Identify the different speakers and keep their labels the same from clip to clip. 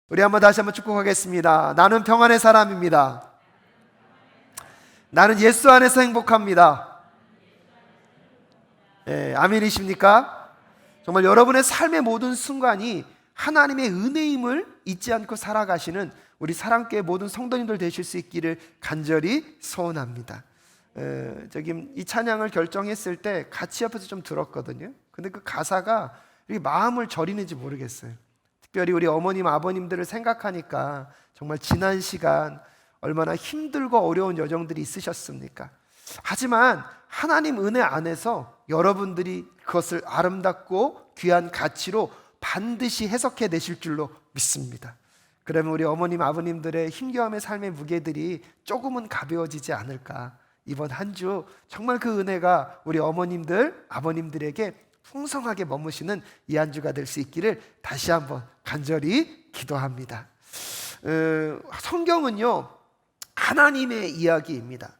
Speaker 1: 우리 다시 한번 축복하겠습니다. 나는 평안의 사람입니다. 나는 예수 안에서 행복합니다. 아멘이십니까? 정말 여러분의 삶의 모든 순간이 하나님의 은혜임을 잊지 않고 살아가시는 우리 사랑교회 모든 성도님들 되실 수 있기를 간절히 소원합니다. 이 찬양을 결정했을 때 같이 옆에서 좀 들었거든요. 근데 그 가사가 마음을 저리는지 모르겠어요. 특별히 우리 어머님, 아버님들을 생각하니까 정말 지난 시간 얼마나 힘들고 어려운 여정들이 있으셨습니까? 하지만 하나님 은혜 안에서 여러분들이 그것을 아름답고 귀한 가치로 반드시 해석해 내실 줄로 믿습니다. 그러면 우리 어머님, 아버님들의 힘겨움의 삶의 무게들이 조금은 가벼워지지 않을까. 이번 한 주 정말 그 은혜가 우리 어머님들, 아버님들에게 풍성하게 머무시는 이 한 주가 될 수 있기를 다시 한번 간절히 기도합니다. 성경은요, 하나님의 이야기입니다.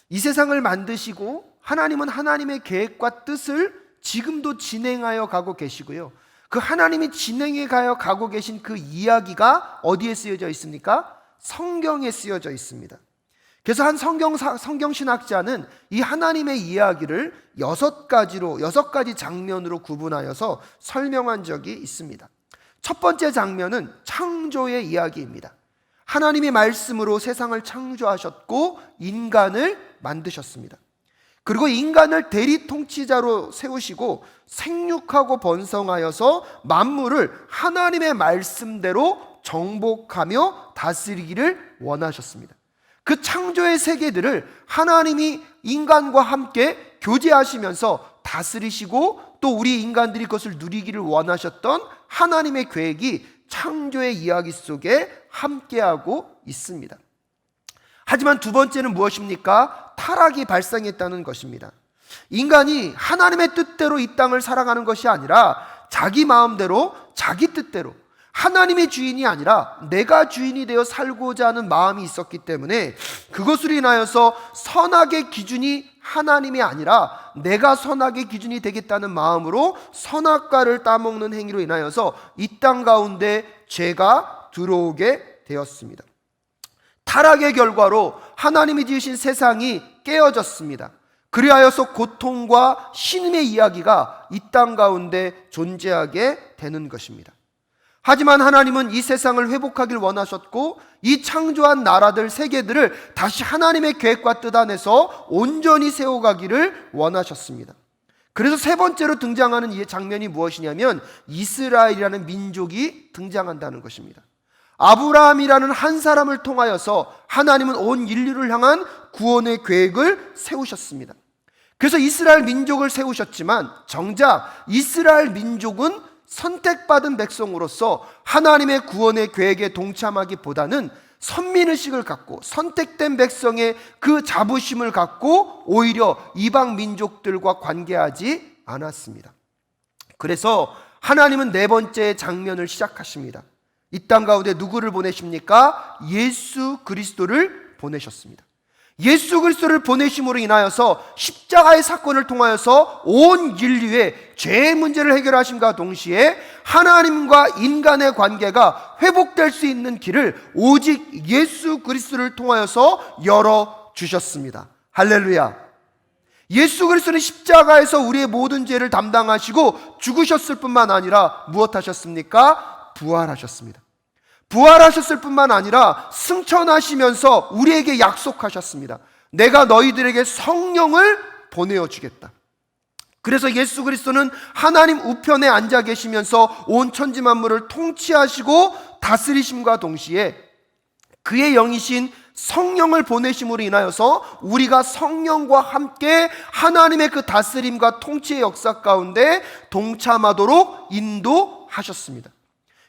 Speaker 1: 이 세상을 만드시고 하나님은 하나님의 계획과 뜻을 지금도 진행하여 가고 계시고요, 그 하나님이 진행해 가고 계신 그 이야기가 어디에 쓰여져 있습니까? 성경에 쓰여져 있습니다. 그래서 한 성경신학자는 이 하나님의 이야기를 6가지 장면으로 구분하여서 설명한 적이 있습니다. 첫 번째 장면은 창조의 이야기입니다. 하나님이 말씀으로 세상을 창조하셨고 인간을 만드셨습니다. 그리고 인간을 대리 통치자로 세우시고 생육하고 번성하여서 만물을 하나님의 말씀대로 정복하며 다스리기를 원하셨습니다. 그 창조의 세계들을 하나님이 인간과 함께 교제하시면서 다스리시고 또 우리 인간들이 그것을 누리기를 원하셨던 하나님의 계획이 창조의 이야기 속에 함께하고 있습니다. 하지만 두 번째는 무엇입니까? 타락이 발생했다는 것입니다. 인간이 하나님의 뜻대로 이 땅을 살아가는 것이 아니라 자기 마음대로, 자기 뜻대로, 하나님의 주인이 아니라 내가 주인이 되어 살고자 하는 마음이 있었기 때문에 그것으로 인하여서 선악의 기준이 하나님이 아니라 내가 선악의 기준이 되겠다는 마음으로 선악과를 따먹는 행위로 인하여서 이 땅 가운데 죄가 들어오게 되었습니다. 타락의 결과로 하나님이 지으신 세상이 깨어졌습니다. 그리하여서 고통과 신음의 이야기가 이 땅 가운데 존재하게 되는 것입니다. 하지만 하나님은 이 세상을 회복하길 원하셨고 이 창조한 나라들, 세계들을 다시 하나님의 계획과 뜻 안에서 온전히 세워가기를 원하셨습니다. 그래서 세 번째로 등장하는 이 장면이 무엇이냐면 이스라엘이라는 민족이 등장한다는 것입니다. 아브라함이라는 한 사람을 통하여서 하나님은 온 인류를 향한 구원의 계획을 세우셨습니다. 그래서 이스라엘 민족을 세우셨지만 정작 이스라엘 민족은 선택받은 백성으로서 하나님의 구원의 계획에 동참하기보다는 선민의식을 갖고 선택된 백성의 그 자부심을 갖고 오히려 이방 민족들과 관계하지 않았습니다. 그래서 하나님은 네 번째 장면을 시작하십니다. 이 땅 가운데 누구를 보내십니까? 예수 그리스도를 보내셨습니다. 예수 그리스도를 보내심으로 인하여서 십자가의 사건을 통하여서 온 인류의 죄의 문제를 해결하심과 동시에 하나님과 인간의 관계가 회복될 수 있는 길을 오직 예수 그리스도를 통하여서 열어주셨습니다. 할렐루야. 예수 그리스도는 십자가에서 우리의 모든 죄를 담당하시고 죽으셨을 뿐만 아니라 무엇하셨습니까? 부활하셨습니다. 부활하셨을 뿐만 아니라 승천하시면서 우리에게 약속하셨습니다. 내가 너희들에게 성령을 보내어 주겠다. 그래서 예수 그리스도는 하나님 우편에 앉아 계시면서 온 천지 만물을 통치하시고 다스리심과 동시에 그의 영이신 성령을 보내심으로 인하여서 우리가 성령과 함께 하나님의 그 다스림과 통치의 역사 가운데 동참하도록 인도하셨습니다.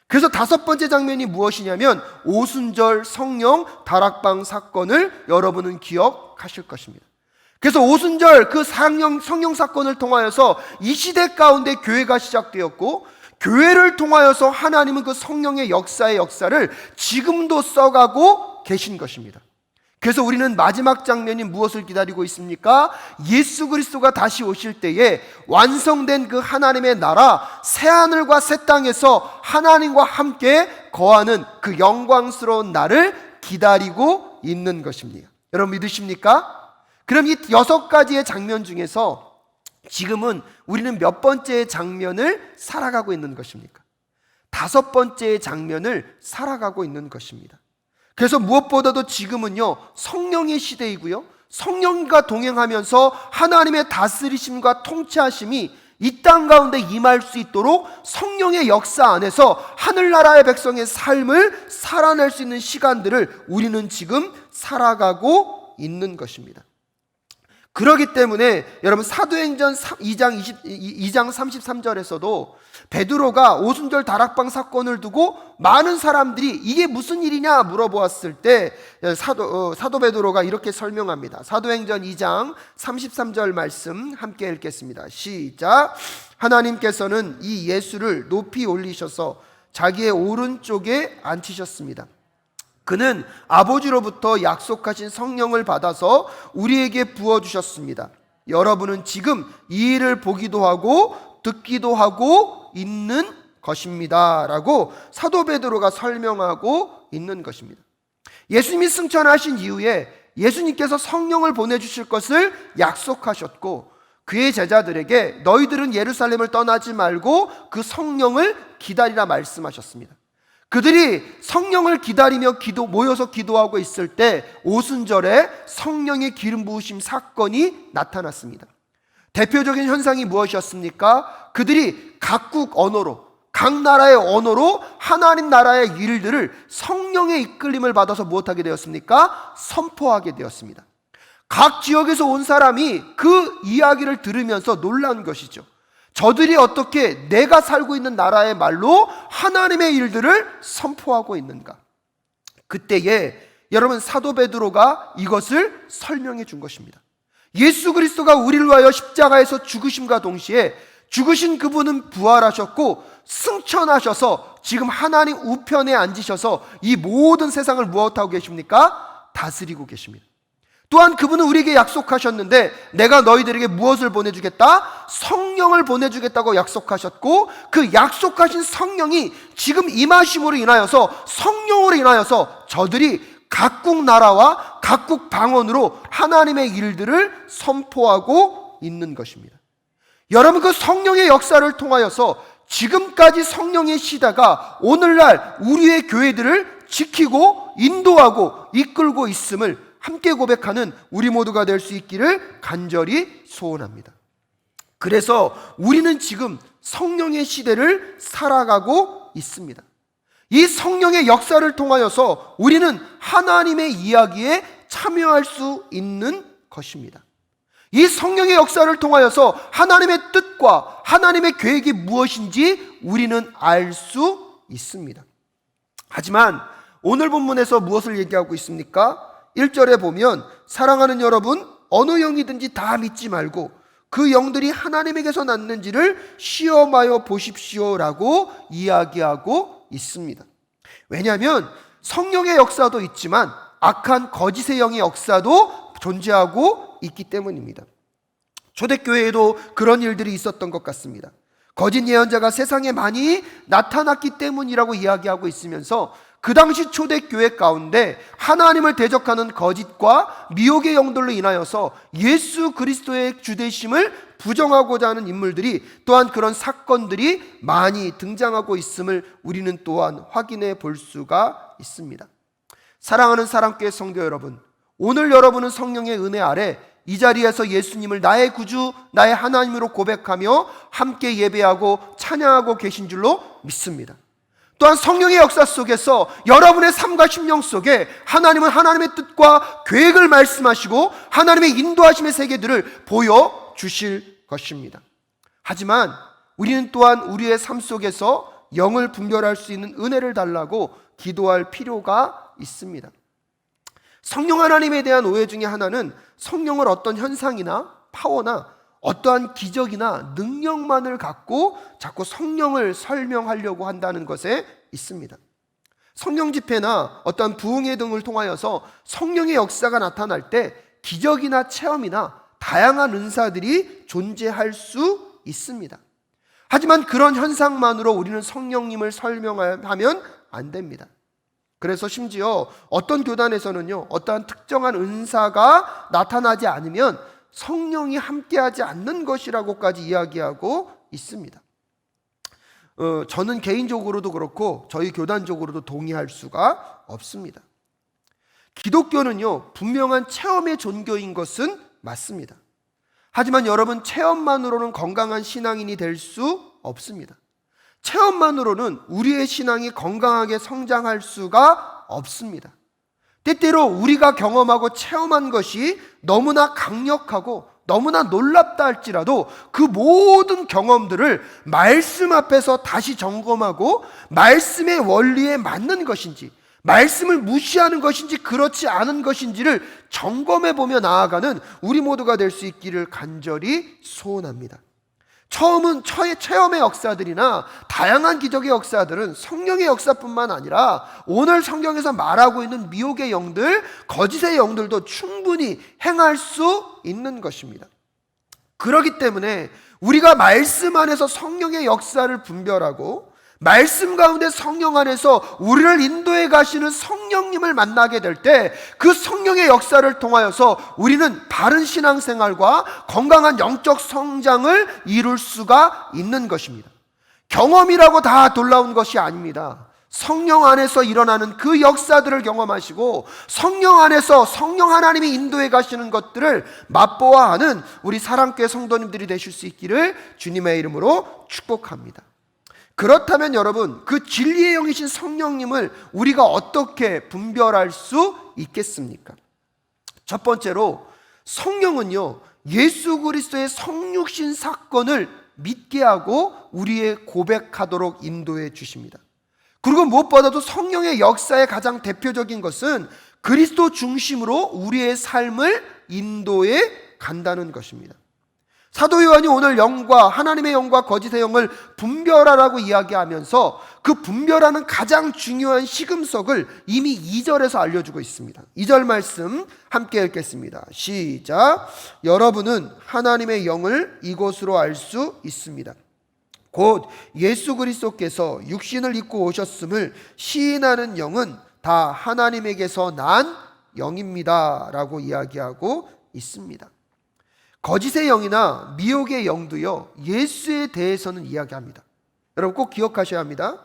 Speaker 1: 그래서 다섯 번째 장면이 무엇이냐면 오순절 성령 다락방 사건을 여러분은 기억하실 것입니다. 그래서 오순절 그 성령 사건을 통하여서 이 시대 가운데 교회가 시작되었고 교회를 통하여서 하나님은 그 성령의 역사의 역사를 지금도 써가고 계신 것입니다. 그래서 우리는 마지막 장면이 무엇을 기다리고 있습니까? 예수 그리스도가 다시 오실 때에 완성된 그 하나님의 나라, 새하늘과 새 땅에서 하나님과 함께 거하는 그 영광스러운 날을 기다리고 있는 것입니다. 여러분 믿으십니까? 그럼 이 6가지의 장면 중에서 지금은 우리는 몇 번째의 장면을 살아가고 있는 것입니까? 5번째의 장면을 살아가고 있는 것입니다. 그래서 무엇보다도 지금은요, 성령의 시대이고요, 성령과 동행하면서 하나님의 다스리심과 통치하심이 이 땅 가운데 임할 수 있도록 성령의 역사 안에서 하늘나라의 백성의 삶을 살아낼 수 있는 시간들을 우리는 지금 살아가고 있는 것입니다. 그렇기 때문에 여러분 사도행전 2장 33절에서도 베드로가 오순절 다락방 사건을 두고 많은 사람들이 이게 무슨 일이냐 물어보았을 때 사도 베드로가 이렇게 설명합니다. 사도행전 2장 33절 말씀 함께 읽겠습니다. 시작. 하나님께서는 이 예수를 높이 올리셔서 자기의 오른쪽에 앉히셨습니다. 그는 아버지로부터 약속하신 성령을 받아서 우리에게 부어주셨습니다. 여러분은 지금 이 일을 보기도 하고 듣기도 하고 있는 것입니다 라고 사도 베드로가 설명하고 있는 것입니다. 예수님이 승천하신 이후에 예수님께서 성령을 보내주실 것을 약속하셨고 그의 제자들에게 너희들은 예루살렘을 떠나지 말고 그 성령을 기다리라 말씀하셨습니다. 그들이 성령을 기다리며 모여서 기도하고 있을 때 오순절에 성령의 기름 부으심 사건이 나타났습니다. 대표적인 현상이 무엇이었습니까? 그들이 각국 언어로, 각 나라의 언어로 하나님 나라의 일들을 성령의 이끌림을 받아서 무엇하게 되었습니까? 선포하게 되었습니다. 각 지역에서 온 사람이 그 이야기를 들으면서 놀란 것이죠. 저들이 어떻게 내가 살고 있는 나라의 말로 하나님의 일들을 선포하고 있는가? 그때에 여러분 사도 베드로가 이것을 설명해 준 것입니다. 예수 그리스도가 우리를 위하여 십자가에서 죽으심과 동시에 죽으신 그분은 부활하셨고 승천하셔서 지금 하나님 우편에 앉으셔서 이 모든 세상을 무엇하고 계십니까? 다스리고 계십니다. 또한 그분은 우리에게 약속하셨는데 내가 너희들에게 무엇을 보내주겠다? 성령을 보내주겠다고 약속하셨고 그 약속하신 성령이 지금 임하심으로 인하여서 성령으로 인하여서 저들이 각국 나라와 각국 방언으로 하나님의 일들을 선포하고 있는 것입니다. 여러분 그 성령의 역사를 통하여서 지금까지 성령의 시대가 오늘날 우리의 교회들을 지키고 인도하고 이끌고 있음을 함께 고백하는 우리 모두가 될 수 있기를 간절히 소원합니다. 그래서 우리는 지금 성령의 시대를 살아가고 있습니다. 이 성령의 역사를 통하여서 우리는 하나님의 이야기에 참여할 수 있는 것입니다. 이 성령의 역사를 통하여서 하나님의 뜻과 하나님의 계획이 무엇인지 우리는 알 수 있습니다. 하지만 오늘 본문에서 무엇을 얘기하고 있습니까? 1절에 보면 사랑하는 여러분 어느 영이든지 다 믿지 말고 그 영들이 하나님에게서 났는지를 시험하여 보십시오라고 이야기하고 있습니다. 왜냐하면 성령의 역사도 있지만 악한 거짓의 영의 역사도 존재하고 있기 때문입니다. 초대교회에도 그런 일들이 있었던 것 같습니다. 거짓 예언자가 세상에 많이 나타났기 때문이라고 이야기하고 있으면서 그 당시 초대교회 가운데 하나님을 대적하는 거짓과 미혹의 영들로 인하여서 예수 그리스도의 주되심을 부정하고자 하는 인물들이 또한 그런 사건들이 많이 등장하고 있음을 우리는 또한 확인해 볼 수가 있습니다. 사랑하는 사랑교회 성도 여러분, 오늘 여러분은 성령의 은혜 아래 이 자리에서 예수님을 나의 구주, 나의 하나님으로 고백하며 함께 예배하고 찬양하고 계신 줄로 믿습니다. 또한 성령의 역사 속에서 여러분의 삶과 심령 속에 하나님은 하나님의 뜻과 계획을 말씀하시고 하나님의 인도하심의 세계들을 보여주실 것입니다. 하지만 우리는 또한 우리의 삶 속에서 영을 분별할 수 있는 은혜를 달라고 기도할 필요가 있습니다. 성령 하나님에 대한 오해 중에 하나는 성령을 어떤 현상이나 파워나 어떠한 기적이나 능력만을 갖고 자꾸 성령을 설명하려고 한다는 것에 있습니다. 성령 집회나 어떤 부흥회 등을 통하여서 성령의 역사가 나타날 때 기적이나 체험이나 다양한 은사들이 존재할 수 있습니다. 하지만 그런 현상만으로 우리는 성령님을 설명하면 안 됩니다. 그래서 심지어 어떤 교단에서는요, 어떠한 특정한 은사가 나타나지 않으면 성령이 함께하지 않는 것이라고까지 이야기하고 있습니다. 저는 개인적으로도 그렇고 저희 교단적으로도 동의할 수가 없습니다. 기독교는요, 분명한 체험의 종교인 것은 맞습니다. 하지만 여러분, 체험만으로는 건강한 신앙인이 될 수 없습니다. 체험만으로는 우리의 신앙이 건강하게 성장할 수가 없습니다. 때때로 우리가 경험하고 체험한 것이 너무나 강력하고 너무나 놀랍다 할지라도 그 모든 경험들을 말씀 앞에서 다시 점검하고 말씀의 원리에 맞는 것인지, 말씀을 무시하는 것인지 그렇지 않은 것인지를 점검해 보며 나아가는 우리 모두가 될 수 있기를 간절히 소원합니다. 체험의 역사들이나 다양한 기적의 역사들은 성령의 역사뿐만 아니라 오늘 성경에서 말하고 있는 미혹의 영들, 거짓의 영들도 충분히 행할 수 있는 것입니다. 그렇기 때문에 우리가 말씀 안에서 성령의 역사를 분별하고 말씀 가운데 성령 안에서 우리를 인도해 가시는 성령님을 만나게 될 때 그 성령의 역사를 통하여서 우리는 바른 신앙생활과 건강한 영적 성장을 이룰 수가 있는 것입니다. 경험이라고 다 놀라운 것이 아닙니다. 성령 안에서 일어나는 그 역사들을 경험하시고 성령 안에서 성령 하나님이 인도해 가시는 것들을 맛보아하는 우리 사랑교회 성도님들이 되실 수 있기를 주님의 이름으로 축복합니다. 그렇다면 여러분, 그 진리의 영이신 성령님을 우리가 어떻게 분별할 수 있겠습니까? 첫 번째로, 성령은요, 예수 그리스도의 성육신 사건을 믿게 하고 우리의 고백하도록 인도해 주십니다. 그리고 무엇보다도 성령의 역사의 가장 대표적인 것은 그리스도 중심으로 우리의 삶을 인도해 간다는 것입니다. 사도 요한이 오늘 영과 하나님의 영과 거짓의 영을 분별하라고 이야기하면서 그 분별하는 가장 중요한 시금석을 이미 2절에서 알려주고 있습니다. 2절 말씀 함께 읽겠습니다. 시작. 여러분은 하나님의 영을 이것으로 알 수 있습니다. 곧 예수 그리스도께서 육신을 입고 오셨음을 시인하는 영은 다 하나님에게서 난 영입니다 라고 이야기하고 있습니다. 거짓의 영이나 미혹의 영도요, 예수에 대해서는 이야기합니다. 여러분 꼭 기억하셔야 합니다.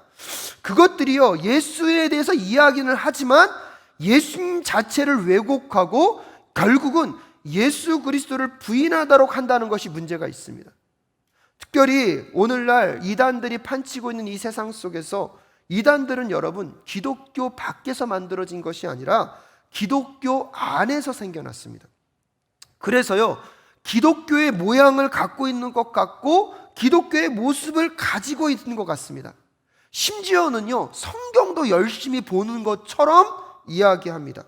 Speaker 1: 그것들이요, 예수에 대해서 이야기는 하지만 예수님 자체를 왜곡하고 결국은 예수 그리스도를 부인하도록 한다는 것이 문제가 있습니다. 특별히 오늘날 이단들이 판치고 있는 이 세상 속에서 이단들은 여러분 기독교 밖에서 만들어진 것이 아니라 기독교 안에서 생겨났습니다. 그래서요, 기독교의 모양을 갖고 있는 것 같고 기독교의 모습을 가지고 있는 것 같습니다. 심지어는요, 성경도 열심히 보는 것처럼 이야기합니다.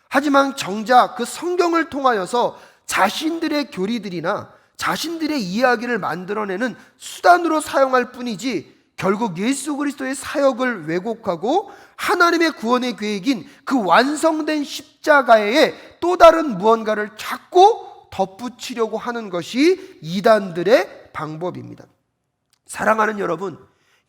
Speaker 1: 하지만 정작 그 성경을 통하여서 자신들의 교리들이나 자신들의 이야기를 만들어내는 수단으로 사용할 뿐이지 결국 예수 그리스도의 사역을 왜곡하고 하나님의 구원의 계획인 그 완성된 십자가에 또 다른 무언가를 찾고 덧붙이려고 하는 것이 이단들의 방법입니다. 사랑하는 여러분,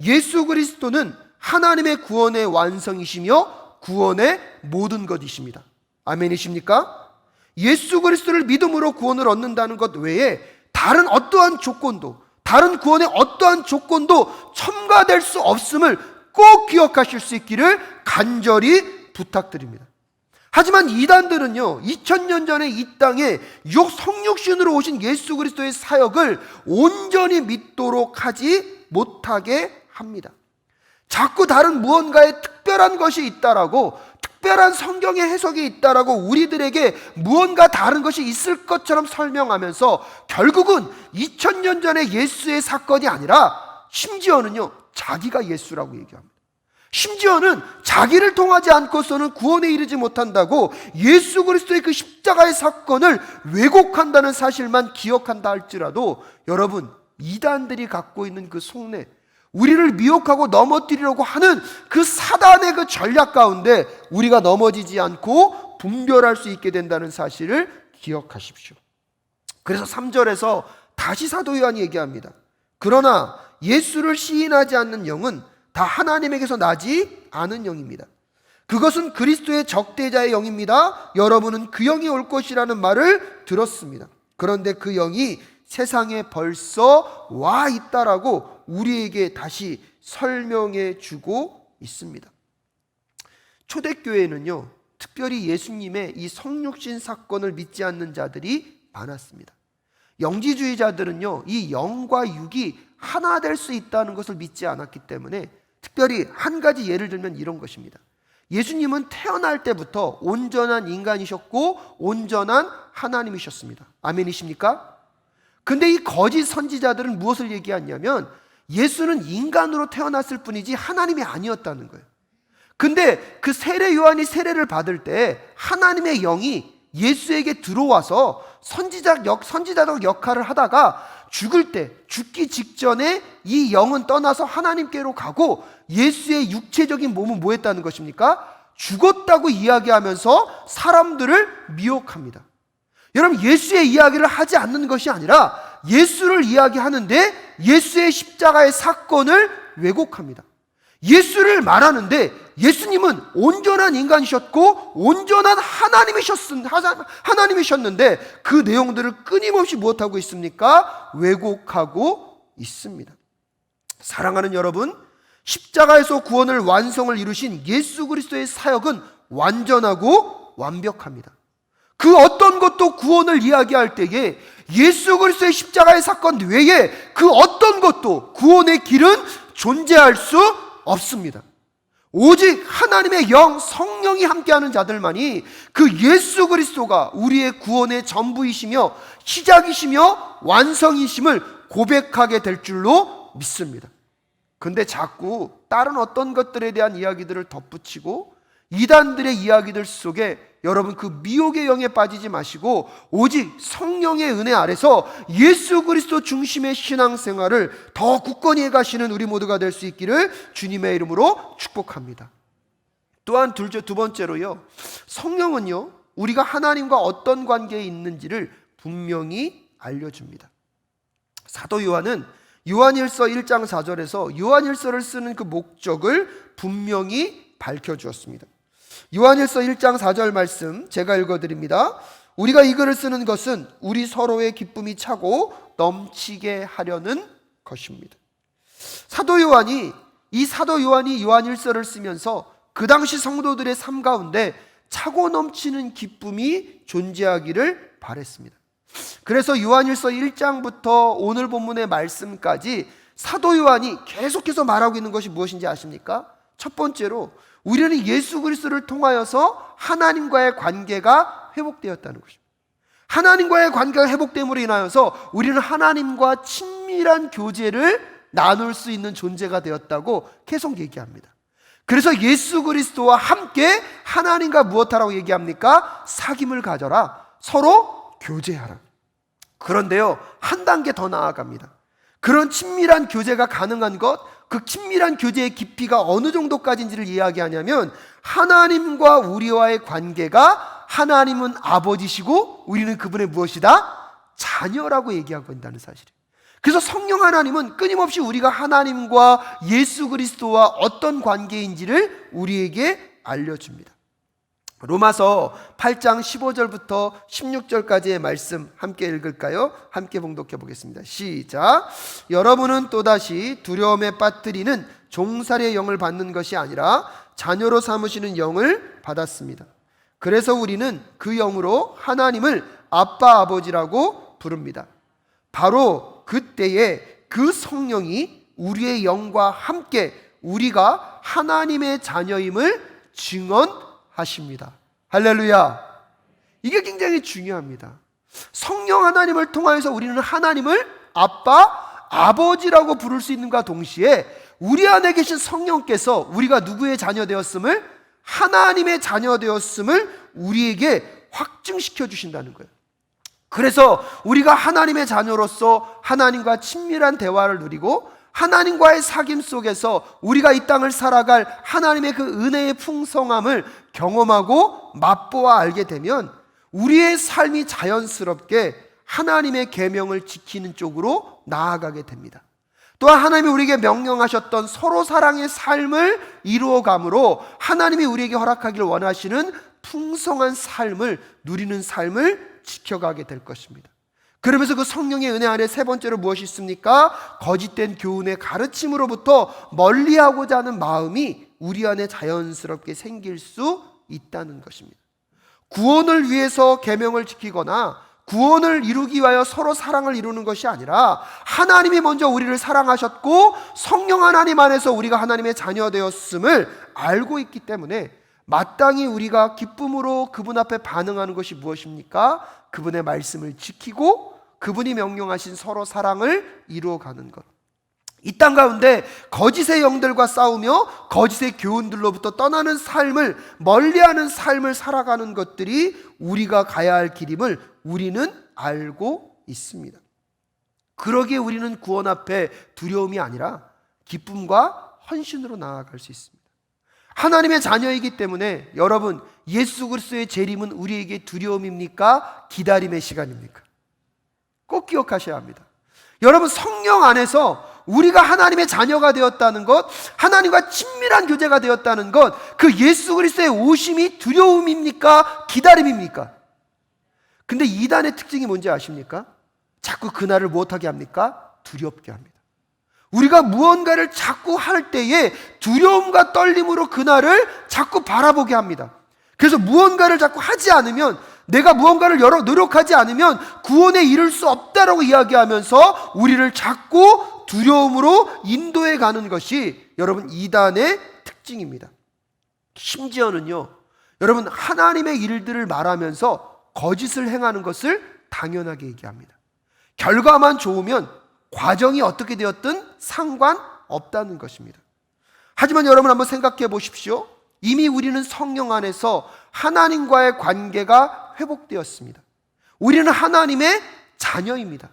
Speaker 1: 예수 그리스도는 하나님의 구원의 완성이시며 구원의 모든 것이십니다. 아멘이십니까? 예수 그리스도를 믿음으로 구원을 얻는다는 것 외에 다른 어떠한 조건도, 다른 구원의 어떠한 조건도 첨가될 수 없음을 꼭 기억하실 수 있기를 간절히 부탁드립니다. 하지만 이단들은요, 2000년 전에 이 땅에 성육신으로 오신 예수 그리스도의 사역을 온전히 믿도록 하지 못하게 합니다. 자꾸 다른 무언가에 특별한 것이 있다라고, 특별한 성경의 해석이 있다라고 우리들에게 무언가 다른 것이 있을 것처럼 설명하면서 결국은 2000년 전에 예수의 사건이 아니라 심지어는요, 자기가 예수라고 얘기합니다. 심지어는 자기를 통하지 않고서는 구원에 이르지 못한다고 예수 그리스도의 그 십자가의 사건을 왜곡한다는 사실만 기억한다 할지라도 여러분, 이단들이 갖고 있는 그 속내, 우리를 미혹하고 넘어뜨리려고 하는 그 사단의 그 전략 가운데 우리가 넘어지지 않고 분별할 수 있게 된다는 사실을 기억하십시오. 그래서 3절에서 다시 사도 요한이 얘기합니다. 그러나 예수를 시인하지 않는 영은 다 하나님에게서 나지 않은 영입니다. 그것은 그리스도의 적대자의 영입니다. 여러분은 그 영이 올 것이라는 말을 들었습니다. 그런데 그 영이 세상에 벌써 와 있다라고 우리에게 다시 설명해 주고 있습니다. 초대교회는요, 특별히 예수님의 이 성육신 사건을 믿지 않는 자들이 많았습니다. 영지주의자들은요, 이 영과 육이 하나 될 수 있다는 것을 믿지 않았기 때문에 특별히 한 가지 예를 들면 이런 것입니다. 예수님은 태어날 때부터 온전한 인간이셨고 온전한 하나님이셨습니다. 아멘이십니까? 근데 이 거짓 선지자들은 무엇을 얘기하냐면 예수는 인간으로 태어났을 뿐이지 하나님이 아니었다는 거예요. 근데 그 세례 요한이 세례를 받을 때 하나님의 영이 예수에게 들어와서 선지자적 역할을 하다가 죽기 직전에 이 영은 떠나서 하나님께로 가고 예수의 육체적인 몸은 뭐 했다는 것입니까? 죽었다고 이야기하면서 사람들을 미혹합니다. 여러분, 예수의 이야기를 하지 않는 것이 아니라 예수를 이야기하는데 예수의 십자가의 사건을 왜곡합니다. 예수를 말하는데 예수님은 온전한 인간이셨고 온전한 하나님이셨는데 그 내용들을 끊임없이 무엇하고 있습니까? 왜곡하고 있습니다. 사랑하는 여러분, 십자가에서 구원을 완성을 이루신 예수 그리스도의 사역은 완전하고 완벽합니다. 그 어떤 것도 구원을 이야기할 때에 예수 그리스도의 십자가의 사건 외에 그 어떤 것도 구원의 길은 존재할 수 없습니다. 오직 하나님의 영, 성령이 함께하는 자들만이 그 예수 그리스도가 우리의 구원의 전부이시며 시작이시며 완성이심을 고백하게 될 줄로 믿습니다. 근데 자꾸 다른 어떤 것들에 대한 이야기들을 덧붙이고 이단들의 이야기들 속에 여러분 그 미혹의 영에 빠지지 마시고 오직 성령의 은혜 아래서 예수 그리스도 중심의 신앙생활을 더 굳건히 해가시는 우리 모두가 될 수 있기를 주님의 이름으로 축복합니다. 또한 두 번째로요, 성령은요 우리가 하나님과 어떤 관계에 있는지를 분명히 알려줍니다. 사도 요한은 요한일서 1장 4절에서 요한일서를 쓰는 그 목적을 분명히 밝혀주었습니다. 요한일서 1장 4절 말씀 제가 읽어드립니다. 우리가 이 글을 쓰는 것은 우리 서로의 기쁨이 차고 넘치게 하려는 것입니다. 사도 요한이 요한일서를 쓰면서 그 당시 성도들의 삶 가운데 차고 넘치는 기쁨이 존재하기를 바랬습니다. 그래서 요한일서 1장부터 오늘 본문의 말씀까지 사도 요한이 계속해서 말하고 있는 것이 무엇인지 아십니까? 첫 번째로 우리는 예수 그리스도를 통하여서 하나님과의 관계가 회복되었다는 것입니다. 하나님과의 관계가 회복됨으로 인하여서 우리는 하나님과 친밀한 교제를 나눌 수 있는 존재가 되었다고 계속 얘기합니다. 그래서 예수 그리스도와 함께 하나님과 무엇하라고 얘기합니까? 사귐을 가져라. 서로 교제하라. 그런데요, 한 단계 더 나아갑니다. 그런 친밀한 교제가 가능한 것, 그 친밀한 교제의 깊이가 어느 정도까지인지를 이야기하냐면 하나님과 우리와의 관계가 하나님은 아버지시고 우리는 그분의 무엇이다? 자녀라고 얘기하고 있다는 사실이에요. 그래서 성령 하나님은 끊임없이 우리가 하나님과 예수 그리스도와 어떤 관계인지를 우리에게 알려줍니다. 로마서 8장 15절부터 16절까지의 말씀 함께 읽을까요? 함께 봉독해 보겠습니다. 시작. 여러분은 또다시 두려움에 빠뜨리는 종살이의 영을 받는 것이 아니라 자녀로 삼으시는 영을 받았습니다. 그래서 우리는 그 영으로 하나님을 아빠 아버지라고 부릅니다. 바로 그때에 그 성령이 우리의 영과 함께 우리가 하나님의 자녀임을 증언하십니다. 할렐루야. 이게 굉장히 중요합니다. 성령 하나님을 통하여서 우리는 하나님을 아빠, 아버지라고 부를 수 있는가 동시에 우리 안에 계신 성령께서 우리가 누구의 자녀 되었음을, 하나님의 자녀 되었음을 우리에게 확증시켜 주신다는 거예요. 그래서 우리가 하나님의 자녀로서 하나님과 친밀한 대화를 누리고 하나님과의 사귐 속에서 우리가 이 땅을 살아갈 하나님의 그 은혜의 풍성함을 경험하고 맛보아 알게 되면 우리의 삶이 자연스럽게 하나님의 계명을 지키는 쪽으로 나아가게 됩니다. 또한 하나님이 우리에게 명령하셨던 서로 사랑의 삶을 이루어감으로 하나님이 우리에게 허락하기를 원하시는 풍성한 삶을 누리는 삶을 지켜가게 될 것입니다. 그러면서 그 성령의 은혜 안에 세 번째로 무엇이 있습니까? 거짓된 교훈의 가르침으로부터 멀리하고자 하는 마음이 우리 안에 자연스럽게 생길 수 있다는 것입니다. 구원을 위해서 계명을 지키거나 구원을 이루기 위하여 서로 사랑을 이루는 것이 아니라 하나님이 먼저 우리를 사랑하셨고 성령 하나님 안에서 우리가 하나님의 자녀 되었음을 알고 있기 때문에 마땅히 우리가 기쁨으로 그분 앞에 반응하는 것이 무엇입니까? 그분의 말씀을 지키고 그분이 명령하신 서로 사랑을 이루어가는 것. 이 땅 가운데 거짓의 영들과 싸우며 거짓의 교훈들로부터 떠나는 삶을, 멀리하는 삶을 살아가는 것들이 우리가 가야 할 길임을 우리는 알고 있습니다. 그러기에 우리는 구원 앞에 두려움이 아니라 기쁨과 헌신으로 나아갈 수 있습니다. 하나님의 자녀이기 때문에 여러분, 예수 그리스도의 재림은 우리에게 두려움입니까? 기다림의 시간입니까? 꼭 기억하셔야 합니다. 여러분, 성령 안에서 우리가 하나님의 자녀가 되었다는 것, 하나님과 친밀한 교제가 되었다는 것, 그 예수 그리스도의 오심이 두려움입니까? 기다림입니까? 근데 이단의 특징이 뭔지 아십니까? 자꾸 그날을 무엇하게 합니까? 두렵게 합니다. 우리가 무언가를 자꾸 할 때에 두려움과 떨림으로 그날을 자꾸 바라보게 합니다. 그래서 무언가를 자꾸 하지 않으면, 내가 무언가를 여러 노력하지 않으면 구원에 이를 수 없다라고 이야기하면서 우리를 자꾸 두려움으로 인도해 가는 것이 여러분 이단의 특징입니다. 심지어는요, 여러분 하나님의 일들을 말하면서 거짓을 행하는 것을 당연하게 얘기합니다. 결과만 좋으면 과정이 어떻게 되었든 상관없다는 것입니다. 하지만 여러분 한번 생각해 보십시오. 이미 우리는 성령 안에서 하나님과의 관계가 회복되었습니다. 우리는 하나님의 자녀입니다.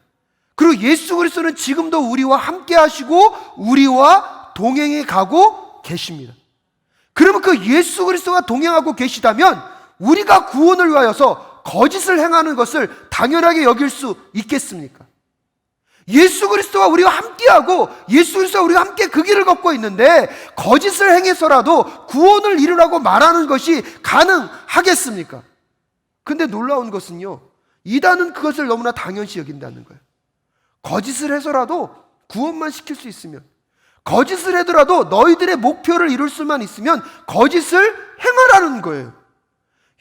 Speaker 1: 그리고 예수 그리스도는 지금도 우리와 함께 하시고 우리와 동행해 가고 계십니다. 그러면 그 예수 그리스도가 동행하고 계시다면 우리가 구원을 위하여서 거짓을 행하는 것을 당연하게 여길 수 있겠습니까? 예수 그리스도와 우리와 함께하고 예수 그리스도와 우리가 함께 그 길을 걷고 있는데 거짓을 행해서라도 구원을 이루라고 말하는 것이 가능하겠습니까? 근데 놀라운 것은요, 이단은 그것을 너무나 당연시 여긴다는 거예요. 거짓을 해서라도 구원만 시킬 수 있으면, 거짓을 하더라도 너희들의 목표를 이룰 수만 있으면 거짓을 행하라는 거예요.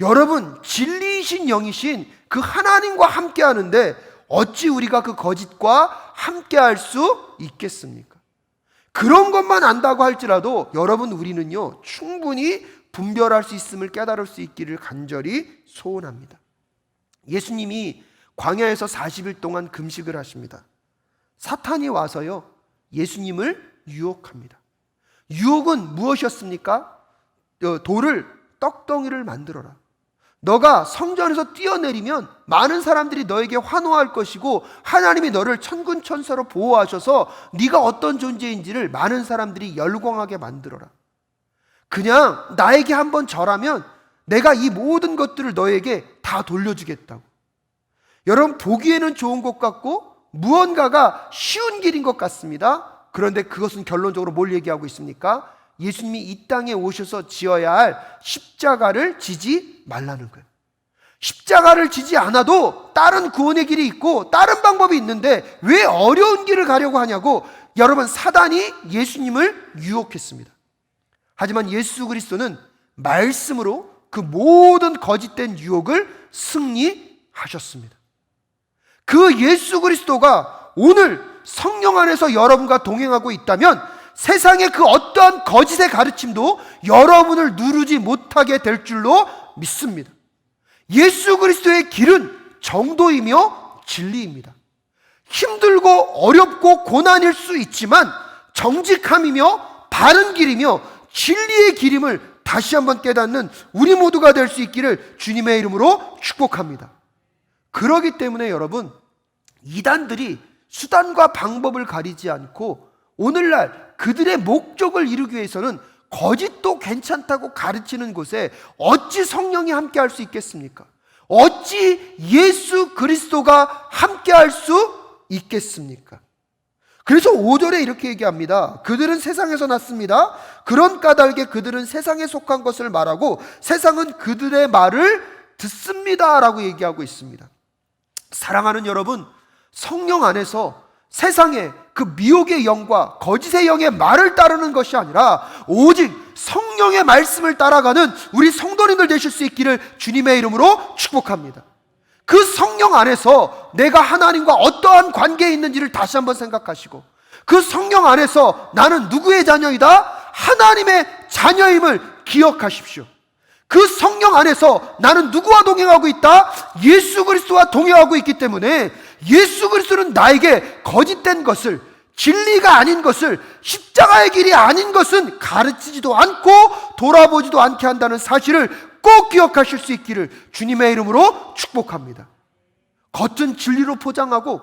Speaker 1: 여러분, 진리이신 영이신 그 하나님과 함께 하는데 어찌 우리가 그 거짓과 함께 할 수 있겠습니까? 그런 것만 안다고 할지라도 여러분, 우리는요 충분히 분별할 수 있음을 깨달을 수 있기를 간절히 소원합니다. 예수님이 광야에서 40일 동안 금식을 하십니다. 사탄이 와서요 예수님을 유혹합니다. 유혹은 무엇이었습니까? 돌을 떡덩이를 만들어라. 너가 성전에서 뛰어내리면 많은 사람들이 너에게 환호할 것이고 하나님이 너를 천군 천사로 보호하셔서 네가 어떤 존재인지를 많은 사람들이 열광하게 만들어라. 그냥 나에게 한번 절하면 내가 이 모든 것들을 너에게 다 돌려주겠다고. 여러분, 보기에는 좋은 것 같고 무언가가 쉬운 길인 것 같습니다. 그런데 그것은 결론적으로 뭘 얘기하고 있습니까? 예수님이 이 땅에 오셔서 지어야 할 십자가를 지지 말라는 거예요. 십자가를 지지 않아도 다른 구원의 길이 있고 다른 방법이 있는데 왜 어려운 길을 가려고 하냐고 여러분, 사단이 예수님을 유혹했습니다. 하지만 예수 그리스도는 말씀으로 그 모든 거짓된 유혹을 승리하셨습니다. 그 예수 그리스도가 오늘 성령 안에서 여러분과 동행하고 있다면 세상의 그 어떠한 거짓의 가르침도 여러분을 누르지 못하게 될 줄로 믿습니다. 예수 그리스도의 길은 정도이며 진리입니다. 힘들고 어렵고 고난일 수 있지만 정직함이며 바른 길이며 진리의 길임을 다시 한번 깨닫는 우리 모두가 될 수 있기를 주님의 이름으로 축복합니다. 그렇기 때문에 여러분, 이단들이 수단과 방법을 가리지 않고 오늘날 그들의 목적을 이루기 위해서는 거짓도 괜찮다고 가르치는 곳에 어찌 성령이 함께할 수 있겠습니까? 어찌 예수 그리스도가 함께할 수 있겠습니까? 그래서 5절에 이렇게 얘기합니다. 그들은 세상에서 났습니다. 그런 까닭에 그들은 세상에 속한 것을 말하고 세상은 그들의 말을 듣습니다 라고 얘기하고 있습니다. 사랑하는 여러분, 성령 안에서 세상의 그 미혹의 영과 거짓의 영의 말을 따르는 것이 아니라 오직 성령의 말씀을 따라가는 우리 성도님들 되실 수 있기를 주님의 이름으로 축복합니다. 그 성령 안에서 내가 하나님과 어떠한 관계에 있는지를 다시 한번 생각하시고, 그 성령 안에서 나는 누구의 자녀이다? 하나님의 자녀임을 기억하십시오. 그 성령 안에서 나는 누구와 동행하고 있다? 예수 그리스도와 동행하고 있기 때문에 예수 그리스도는 나에게 거짓된 것을, 진리가 아닌 것을, 십자가의 길이 아닌 것은 가르치지도 않고 돌아보지도 않게 한다는 사실을 꼭 기억하실 수 있기를 주님의 이름으로 축복합니다. 겉은 진리로 포장하고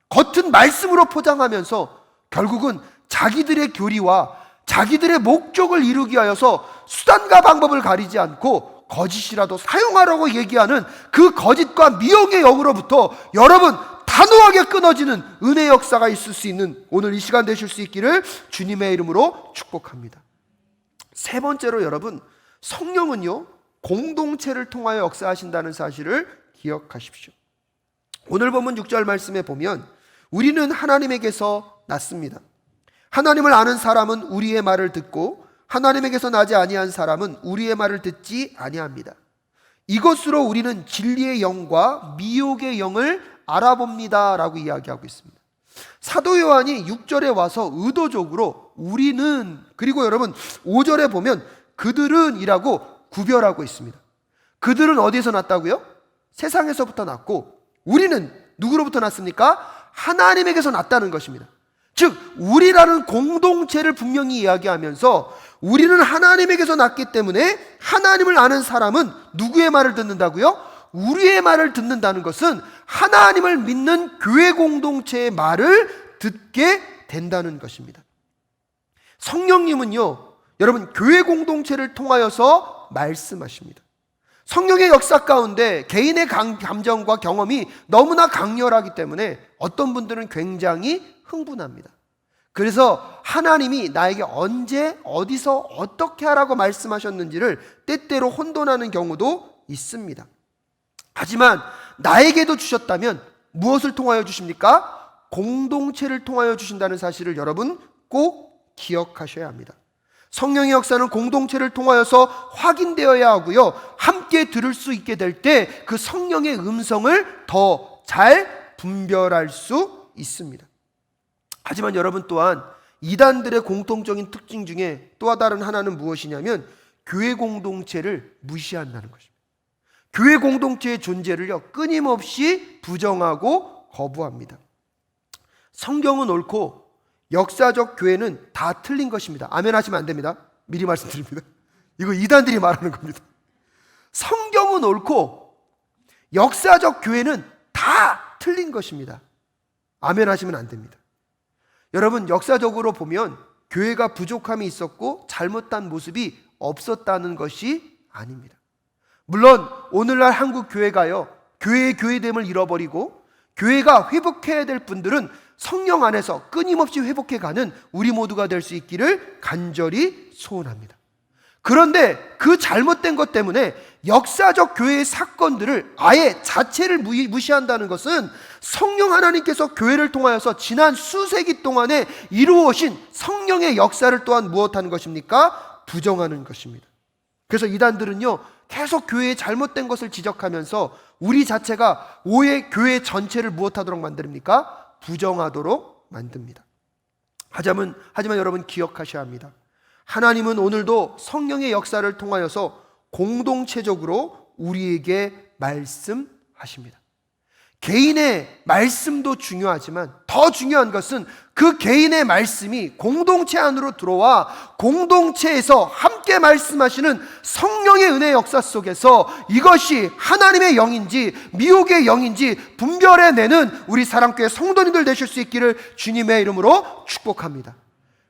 Speaker 1: 겉은 말씀으로 포장하면서 결국은 자기들의 교리와 자기들의 목적을 이루기 위하여서 수단과 방법을 가리지 않고 거짓이라도 사용하라고 얘기하는 그 거짓과 미혹의 영으로부터 여러분 단호하게 끊어지는 은혜의 역사가 있을 수 있는 오늘 이 시간 되실 수 있기를 주님의 이름으로 축복합니다. 세 번째로 여러분, 성령은요 공동체를 통하여 역사하신다는 사실을 기억하십시오. 오늘 본문 6절 말씀에 보면 우리는 하나님에게서 났습니다. 하나님을 아는 사람은 우리의 말을 듣고 하나님에게서 나지 아니한 사람은 우리의 말을 듣지 아니합니다. 이것으로 우리는 진리의 영과 미혹의 영을 알아봅니다 라고 이야기하고 있습니다. 사도 요한이 6절에 와서 의도적으로 우리는, 그리고 여러분 5절에 보면 그들은 이라고 구별하고 있습니다. 그들은 어디에서 났다고요? 세상에서부터 났고 우리는 누구로부터 났습니까? 하나님에게서 났다는 것입니다. 즉 우리라는 공동체를 분명히 이야기하면서 우리는 하나님에게서 났기 때문에 하나님을 아는 사람은 누구의 말을 듣는다고요? 우리의 말을 듣는다는 것은 하나님을 믿는 교회 공동체의 말을 듣게 된다는 것입니다. 성령님은요 여러분 교회 공동체를 통하여서 말씀하십니다. 성령의 역사 가운데 개인의 감정과 경험이 너무나 강렬하기 때문에 어떤 분들은 굉장히 흥분합니다. 그래서 하나님이 나에게 언제 어디서 어떻게 하라고 말씀하셨는지를 때때로 혼돈하는 경우도 있습니다. 하지만 나에게도 주셨다면 무엇을 통하여 주십니까? 공동체를 통하여 주신다는 사실을 여러분 꼭 기억하셔야 합니다. 성령의 역사는 공동체를 통하여서 확인되어야 하고요, 함께 들을 수 있게 될 때 그 성령의 음성을 더 잘 분별할 수 있습니다. 하지만 여러분 또한 이단들의 공통적인 특징 중에 또 다른 하나는 무엇이냐면 교회 공동체를 무시한다는 것입니다. 교회 공동체의 존재를요 끊임없이 부정하고 거부합니다. 성경은 옳고 역사적 교회는 다 틀린 것입니다. 아멘 하시면 안 됩니다. 미리 말씀드립니다. 이거 이단들이 말하는 겁니다. 성경은 옳고 역사적 교회는 다 틀린 것입니다. 아멘 하시면 안 됩니다. 여러분 역사적으로 보면 교회가 부족함이 있었고 잘못된 모습이 없었다는 것이 아닙니다. 물론 오늘날 한국 교회가요 교회의 교회됨을 잃어버리고 교회가 회복해야 될 분들은 성령 안에서 끊임없이 회복해가는 우리 모두가 될 수 있기를 간절히 소원합니다. 그런데 그 잘못된 것 때문에 역사적 교회의 사건들을 아예 자체를 무시한다는 것은 성령 하나님께서 교회를 통하여서 지난 수세기 동안에 이루어진 성령의 역사를 또한 무엇하는 것입니까? 부정하는 것입니다. 그래서 이단들은요 계속 교회의 잘못된 것을 지적하면서 우리 자체가 오해 교회 전체를 무엇하도록 만듭니까? 부정하도록 만듭니다. 하지만 여러분 기억하셔야 합니다. 하나님은 오늘도 성령의 역사를 통하여서 공동체적으로 우리에게 말씀하십니다. 개인의 말씀도 중요하지만 더 중요한 것은 그 개인의 말씀이 공동체 안으로 들어와 공동체에서 함께 말씀하시는 성령의 은혜 역사 속에서 이것이 하나님의 영인지 미혹의 영인지 분별해내는 우리 사랑교회 성도님들 되실 수 있기를 주님의 이름으로 축복합니다.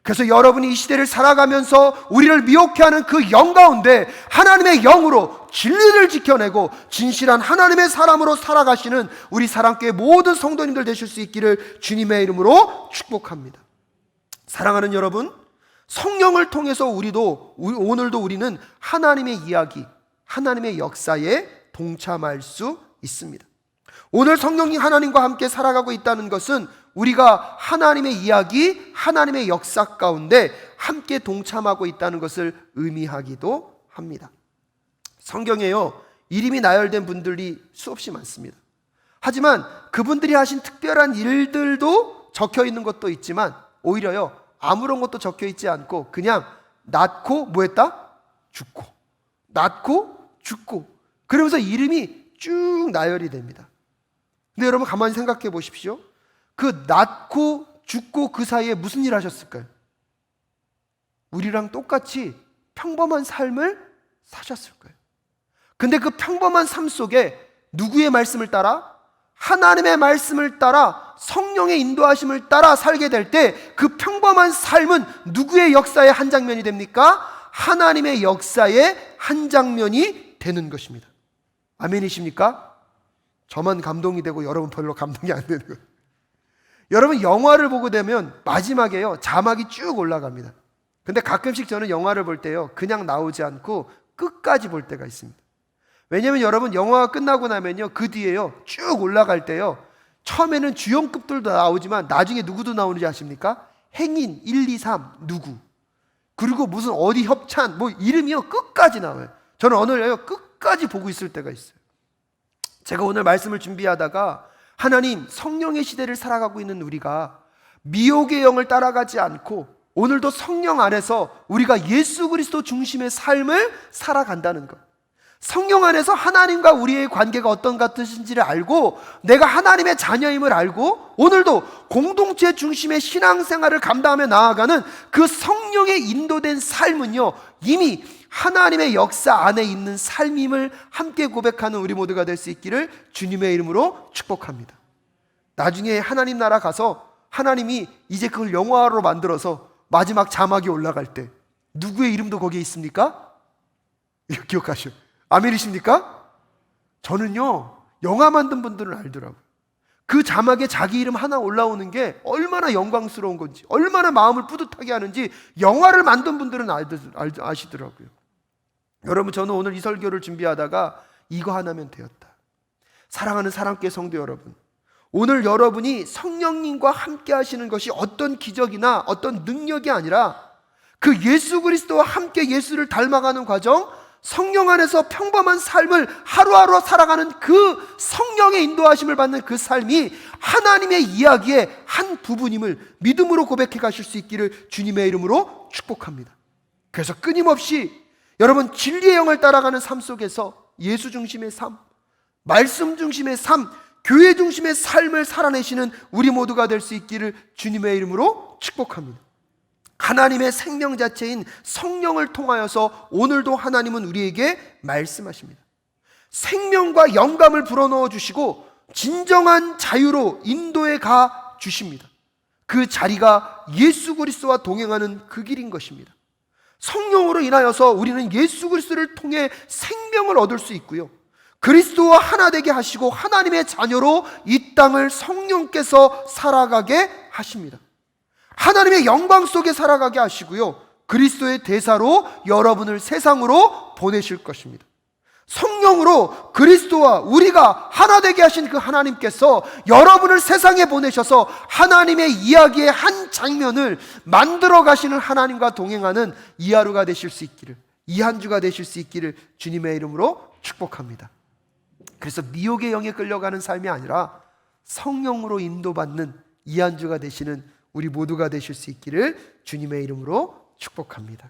Speaker 1: 그래서 여러분이 이 시대를 살아가면서 우리를 미혹해하는 그 영 가운데 하나님의 영으로 진리를 지켜내고 진실한 하나님의 사람으로 살아가시는 우리 사랑교회 모든 성도님들 되실 수 있기를 주님의 이름으로 축복합니다. 사랑하는 여러분, 성령을 통해서 오늘도 우리는 하나님의 이야기, 하나님의 역사에 동참할 수 있습니다. 오늘 성령님 하나님과 함께 살아가고 있다는 것은 우리가 하나님의 이야기, 하나님의 역사 가운데 함께 동참하고 있다는 것을 의미하기도 합니다. 성경에요, 이름이 나열된 분들이 수없이 많습니다. 하지만 그분들이 하신 특별한 일들도 적혀 있는 것도 있지만 오히려요, 아무런 것도 적혀 있지 않고 그냥 낳고 뭐 했다? 죽고, 낳고 죽고, 그러면서 이름이 쭉 나열이 됩니다. 근데 여러분 가만히 생각해 보십시오. 그 낳고 죽고 그 사이에 무슨 일 하셨을까요? 우리랑 똑같이 평범한 삶을 사셨을 거예요. 근데 그 평범한 삶 속에 누구의 말씀을 따라? 하나님의 말씀을 따라 성령의 인도하심을 따라 살게 될 때 그 평범한 삶은 누구의 역사의 한 장면이 됩니까? 하나님의 역사의 한 장면이 되는 것입니다. 아멘이십니까? 저만 감동이 되고 여러분 별로 감동이 안 되는 거예요. 여러분 영화를 보고 되면 마지막에요, 자막이 쭉 올라갑니다. 근데 가끔씩 저는 영화를 볼 때요, 그냥 나오지 않고 끝까지 볼 때가 있습니다. 왜냐면 여러분 영화가 끝나고 나면요, 그 뒤에요 쭉 올라갈 때요, 처음에는 주연급들도 나오지만 나중에 누구도 나오는지 아십니까? 행인 1, 2, 3 누구, 그리고 무슨 어디 협찬 뭐 이름이요 끝까지 나와요. 저는 오늘요 끝까지 보고 있을 때가 있어요. 제가 오늘 말씀을 준비하다가 하나님, 성령의 시대를 살아가고 있는 우리가 미혹의 영을 따라가지 않고 오늘도 성령 안에서 우리가 예수 그리스도 중심의 삶을 살아간다는 것, 성령 안에서 하나님과 우리의 관계가 어떤 것인지를 알고 내가 하나님의 자녀임을 알고 오늘도 공동체 중심의 신앙생활을 감당하며 나아가는 그 성령의 인도된 삶은요, 이미 하나님의 역사 안에 있는 삶임을 함께 고백하는 우리 모두가 될 수 있기를 주님의 이름으로 축복합니다. 나중에 하나님 나라 가서 하나님이 이제 그걸 영화로 만들어서 마지막 자막이 올라갈 때 누구의 이름도 거기에 있습니까? 이거 기억하시오. 아멘이십니까? 저는요 영화 만든 분들은 알더라고요. 그 자막에 자기 이름 하나 올라오는 게 얼마나 영광스러운 건지, 얼마나 마음을 뿌듯하게 하는지 영화를 만든 분들은 아시더라고요. 여러분, 저는 오늘 이 설교를 준비하다가 이거 하나면 되었다. 사랑하는 사랑교회 성도 여러분, 오늘 여러분이 성령님과 함께 하시는 것이 어떤 기적이나 어떤 능력이 아니라 그 예수 그리스도와 함께 예수를 닮아가는 과정, 성령 안에서 평범한 삶을 하루하루 살아가는 그 성령의 인도하심을 받는 그 삶이 하나님의 이야기의 한 부분임을 믿음으로 고백해 가실 수 있기를 주님의 이름으로 축복합니다. 그래서 끊임없이 여러분 진리의 영을 따라가는 삶 속에서 예수 중심의 삶, 말씀 중심의 삶, 교회 중심의 삶을 살아내시는 우리 모두가 될 수 있기를 주님의 이름으로 축복합니다. 하나님의 생명 자체인 성령을 통하여서 오늘도 하나님은 우리에게 말씀하십니다. 생명과 영감을 불어넣어 주시고 진정한 자유로 인도에 가 주십니다. 그 자리가 예수 그리스도와 동행하는 그 길인 것입니다. 성령으로 인하여서 우리는 예수 그리스도를 통해 생명을 얻을 수 있고요, 그리스도와 하나 되게 하시고 하나님의 자녀로 이 땅을 성령께서 살아가게 하십니다. 하나님의 영광 속에 살아가게 하시고요, 그리스도의 대사로 여러분을 세상으로 보내실 것입니다. 성령으로 그리스도와 우리가 하나 되게 하신 그 하나님께서 여러분을 세상에 보내셔서 하나님의 이야기의 한 장면을 만들어 가시는 하나님과 동행하는 이 하루가 되실 수 있기를, 이 한 주가 되실 수 있기를 주님의 이름으로 축복합니다. 그래서 미혹의 영에 끌려가는 삶이 아니라 성령으로 인도받는 이 한 주가 되시는 우리 모두가 되실 수 있기를 주님의 이름으로 축복합니다.